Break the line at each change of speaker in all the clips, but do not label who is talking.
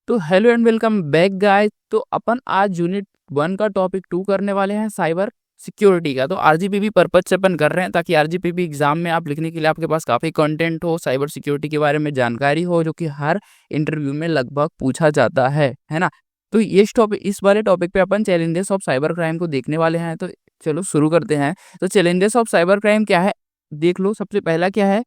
तो hello and welcome back guys. तो अपन आज यूनिट 1 का टॉपिक 2 करने वाले हैं, साइबर सिक्योरिटी का। तो आरजीपीवी पर्पज से अपन कर रहे हैं ताकि आरजीपीवी एग्जाम में आप लिखने के लिए आपके पास काफ़ी कंटेंट हो, साइबर सिक्योरिटी के बारे में जानकारी हो, जो कि हर इंटरव्यू में लगभग पूछा जाता है ना। तो इस वाले टॉपिक पे अपन चैलेंजेस ऑफ साइबर क्राइम को देखने वाले हैं। तो चलो शुरू करते हैं। तो चैलेंजेस ऑफ साइबर क्राइम क्या है देख लो। सबसे पहला क्या है,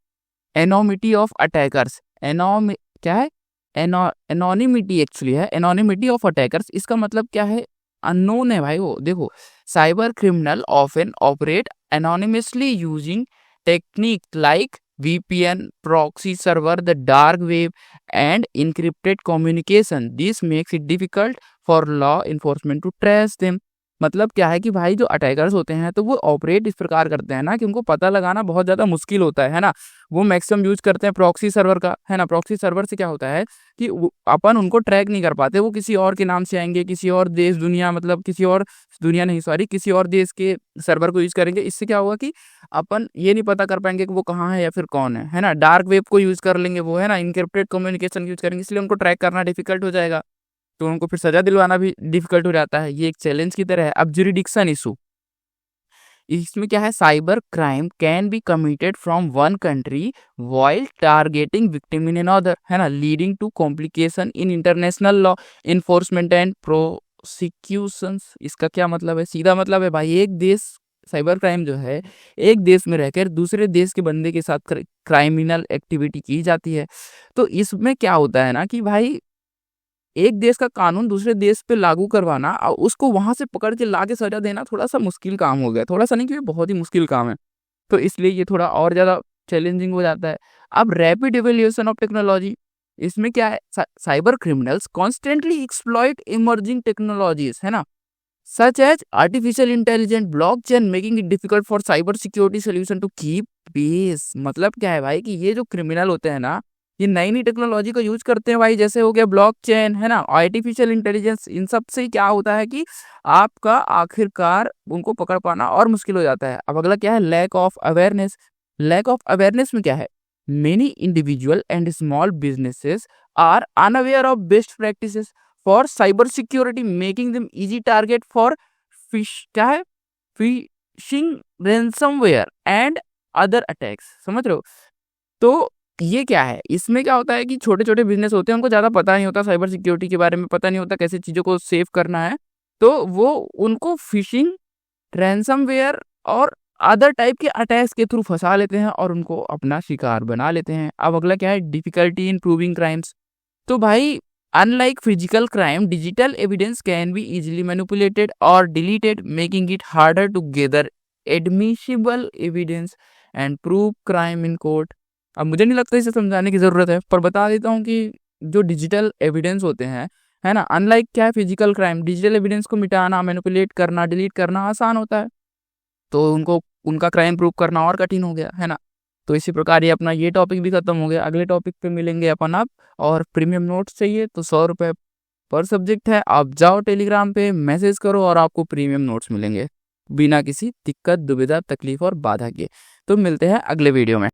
एनोमिटी ऑफ अटैकर्स। क्या है, एनोनिमिटी एक्चुअली है, एनोनिमिटी ऑफ अटैकर्स। इसका मतलब क्या है, अननोन है भाई वो। देखो, cyber criminal often operate anonymously using technique like VPN, proxy server, the dark web, and encrypted communication. This makes it difficult for law enforcement to trace them. मतलब क्या है कि भाई जो अटैकर्स होते हैं तो वो ऑपरेट इस प्रकार करते हैं ना कि उनको पता लगाना बहुत ज़्यादा मुश्किल होता है ना। वो मैक्सिमम यूज करते हैं प्रॉक्सी सर्वर का, है ना। प्रॉक्सी सर्वर से क्या होता है कि अपन उनको ट्रैक नहीं कर पाते, वो किसी और के नाम से आएंगे, किसी और देश दुनिया, मतलब किसी और दुनिया नहीं, सॉरी, किसी और देश के सर्वर को यूज करेंगे। इससे क्या होगा कि अपन ये नहीं पता कर पाएंगे कि वो कहाँ है या फिर कौन है ना। डार्क वेब को यूज कर लेंगे वो, है ना। इनक्रिप्टेड कम्युनिकेशन यूज करेंगे, इसलिए उनको ट्रैक करना डिफिकल्ट हो जाएगा, तो उनको फिर सजा दिलवाना भी डिफिकल्ट हो जाता है। ये एक चैलेंज की तरह है। अब जुरिडिक्शन इशू, इसमें क्या है, cyber crime can be committed from one country while targeting victim in another, है ना, leading to complication in international law enforcement and prosecutions. इसका क्या मतलब है, सीधा मतलब है भाई, एक देश, साइबर क्राइम जो है एक देश में रहकर दूसरे देश के बंदे के साथ क्राइमिनल एक्टिविटी की जाती है। तो इसमें क्या होता है ना कि भाई एक देश का कानून दूसरे देश पे लागू करवाना और उसको वहां से पकड़ के लाके सजा देना थोड़ा सा मुश्किल काम हो गया। थोड़ा सा नहीं, क्योंकि बहुत ही मुश्किल काम है। तो इसलिए ये थोड़ा और ज्यादा चैलेंजिंग हो जाता है। अब रैपिड इवोल्यूशन ऑफ टेक्नोलॉजी, इसमें क्या है, cyber criminals constantly exploit emerging technologies, है ना, such as artificial intelligence, blockchain, making it difficult for cyber security solution to keep pace। मतलब क्या है भाई कि ये जो क्रिमिनल होते हैं ना, ये नई नई टेक्नोलॉजी का यूज करते हैं भाई। जैसे हो गया ब्लॉकचेन, है ना, आर्टिफिशियल इंटेलिजेंस। इन सब से क्या होता है कि आपका आखिरकार उनको पकड़ पाना और मुश्किल हो जाता है। अब अगला क्या है, lack of awareness. Lack of awareness में क्या है, many individual and small businesses are unaware of best practices for cyber security, making them easy target for क्या है, phishing, ransomware and other attacks. समझ रहे हो। तो ये क्या है, इसमें क्या होता है कि छोटे छोटे बिजनेस होते हैं, उनको ज़्यादा पता नहीं होता साइबर सिक्योरिटी के बारे में, पता नहीं होता कैसे चीज़ों को सेव करना है। तो वो उनको फिशिंग, रैंसमवेयर और अदर टाइप के अटैक्स के थ्रू फंसा लेते हैं और उनको अपना शिकार बना लेते हैं। अब अगला क्या है, डिफिकल्टी इन प्रूविंग क्राइम्स। तो भाई, unlike physical crime, digital evidence can be easily manipulated or deleted, making it harder to gather admissible evidence and prove crime in court। अब मुझे नहीं लगता इसे समझाने की ज़रूरत है, पर बता देता हूँ कि जो डिजिटल एविडेंस होते हैं, है ना, अनलाइक क्या है, फिजिकल क्राइम, डिजिटल एविडेंस को मिटाना, मैनिपुलेट करना, डिलीट करना आसान होता है, तो उनको उनका क्राइम प्रूव करना और कठिन हो गया, है ना। तो इसी प्रकार ये अपना ये टॉपिक भी खत्म हो गया। अगले टॉपिक पे मिलेंगे अपन अब। और प्रीमियम नोट्स चाहिए तो 100 रुपये पर सब्जेक्ट है। आप जाओ टेलीग्राम पे मैसेज करो और आपको प्रीमियम नोट्स मिलेंगे बिना किसी दिक्कत, दुविधा, तकलीफ और बाधा के। तो मिलते हैं अगले वीडियो में।